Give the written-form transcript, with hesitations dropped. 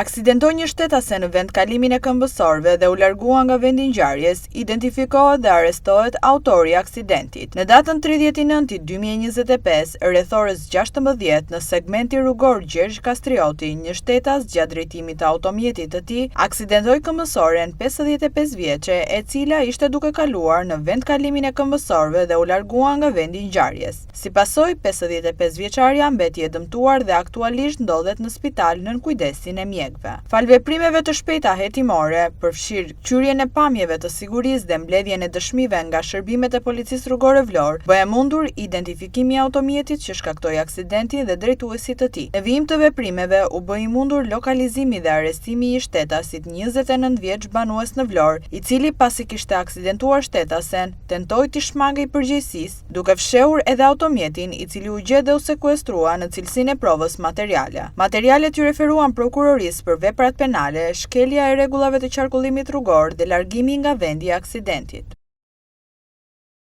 Aksidentoi një shtetase në vend kalimin e këmbësorëve dhe u largua nga vendi i ngjarjes, identifikohet dhe arrestohet autori i aksidentit. Në datën 30/9/2025, rreth orës 16 në segmenti rrugor Gjergj Kastrioti, një shtetas gjatë drejtimit të automjetit të tij, aksidentoi këmbësoren 55 vjeçe, e cila ishte duke kaluar në vend kalimin e këmbësorëve dhe u largua nga vendi i ngjarjes. Si pasojë, 55 vjeçaria mbeti e dëmtuar dhe aktualisht ndodhet në spital nën kujdesin e mjekëve. Fal veprimeve të shpejta hetimore, përfshirë qyrjen e pamjeve të sigurisë dhe mbledhjen e dëshmive nga shërbimet e policisë rrugore Vlorë, bëhe mundur identifikimi i automjetit që shkaktoi aksidentin dhe drejtuesit të tij. Në vijim të veprimeve u bë i mundur lokalizimi dhe arrestimi i shtetasit 29 vjeç banues në Vlorë, i cili pasi kishte aksidentuar shtetasen, tentoi t'i shmangej përgjegjësisë, duke fshehur edhe automjetin, i cili u gjet dhe u sekuestrua në cilësinë e provës materiale. Materialet ju referuan prokurorisë për veprat penale, shkelja e rregullave të qarkullimit rrugor dhe largimi nga vendi i aksidentit.